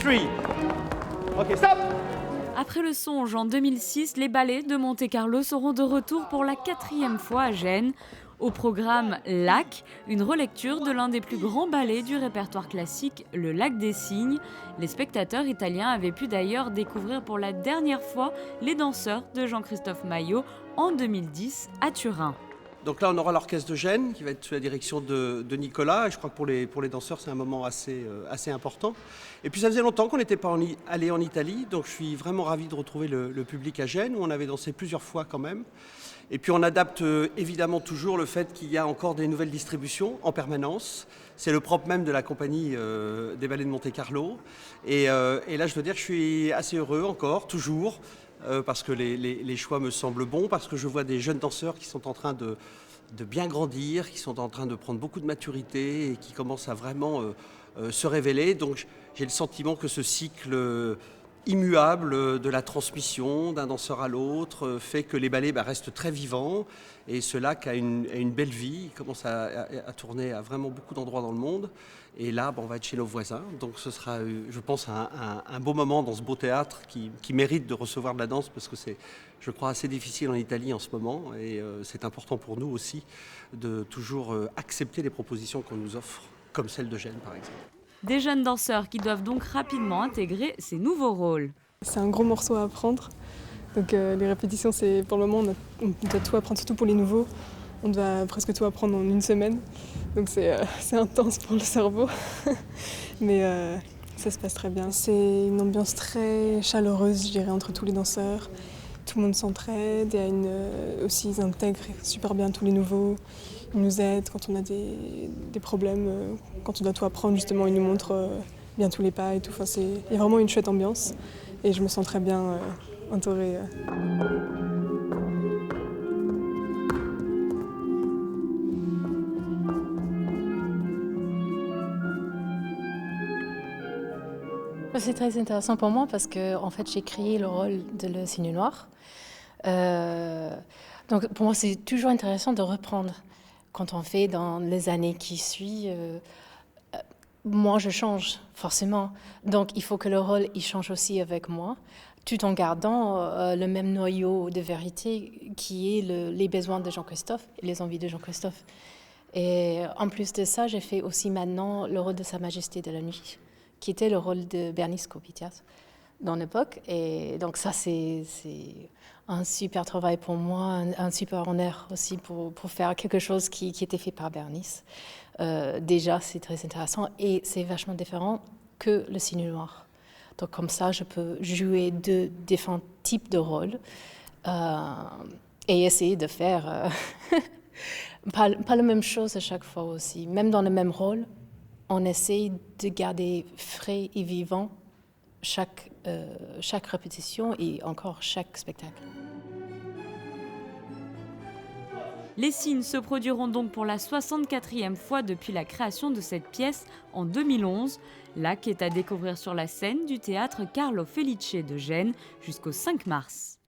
three. OK, stop. Après le songe en 2006, les ballets de Monte-Carlo seront de retour pour la 4e fois à Gênes. Au programme Lac, une relecture de l'un des plus grands ballets du répertoire classique, le Lac des Cygnes. Les spectateurs italiens avaient pu d'ailleurs découvrir pour la dernière fois les danseurs de Jean-Christophe Maillot en 2010 à Turin. Donc là, on aura l'orchestre de Gênes qui va être sous la direction de Nicolas. Et je crois que pour les danseurs, c'est un moment assez important. Et puis ça faisait longtemps qu'on n'était pas allé en Italie. Donc je suis vraiment ravi de retrouver le public à Gênes, où on avait dansé plusieurs fois quand même. Et puis on adapte évidemment toujours le fait qu'il y a encore des nouvelles distributions en permanence. C'est le propre même de la compagnie des ballets de Monte-Carlo. Et là, je dois dire que je suis assez heureux encore, toujours. Parce que les choix me semblent bons, parce que je vois des jeunes danseurs qui sont en train de bien grandir, qui sont en train de prendre beaucoup de maturité et qui commencent à vraiment se révéler. Donc j'ai le sentiment que ce cycle immuable de la transmission d'un danseur à l'autre fait que les ballets restent très vivants et ce lac a une belle vie, il commence à tourner à vraiment beaucoup d'endroits dans le monde. Et là, on va être chez nos voisins, donc ce sera, je pense, un beau moment dans ce beau théâtre qui mérite de recevoir de la danse parce que c'est, je crois, assez difficile en Italie en ce moment et c'est important pour nous aussi de toujours accepter les propositions qu'on nous offre, comme celle de Gênes par exemple. Des jeunes danseurs qui doivent donc rapidement intégrer ces nouveaux rôles. C'est un gros morceau à apprendre, donc les répétitions, c'est pour le moment, on doit tout apprendre, surtout pour les nouveaux. On doit presque tout apprendre en une semaine, donc c'est intense pour le cerveau, mais ça se passe très bien. C'est une ambiance très chaleureuse, je dirais, entre tous les danseurs. Tout le monde s'entraide, aussi ils intègrent super bien tous les nouveaux. Ils nous aident quand on a des problèmes, quand on doit tout apprendre justement, ils nous montrent bien tous les pas et tout. Enfin, il y a vraiment une chouette ambiance et je me sens très bien entourée. C'est très intéressant pour moi parce que en fait, j'ai créé le rôle de le cygne noir. Donc pour moi, c'est toujours intéressant de reprendre. Quand on fait dans les années qui suivent, moi, je change forcément. Donc il faut que le rôle il change aussi avec moi, tout en gardant le même noyau de vérité qui est les besoins de Jean-Christophe et les envies de Jean-Christophe. Et en plus de ça, j'ai fait aussi maintenant le rôle de Sa Majesté de la Nuit, qui était le rôle de Bernice Kopitias dans l'époque. Et donc ça, c'est un super travail pour moi, un super honneur aussi pour faire quelque chose qui était fait par Bernice. Déjà, c'est très intéressant et c'est vachement différent que le cygne noir. Donc comme ça, je peux jouer deux différents types de rôles et essayer de faire pas la même chose à chaque fois aussi. Même dans le même rôle, on essaie de garder frais et vivant chaque répétition et encore chaque spectacle. Les Cygnes se produiront donc pour la 64e fois depuis la création de cette pièce en 2011. Lac est à découvrir sur la scène du théâtre Carlo Felice de Gênes jusqu'au 5 mars.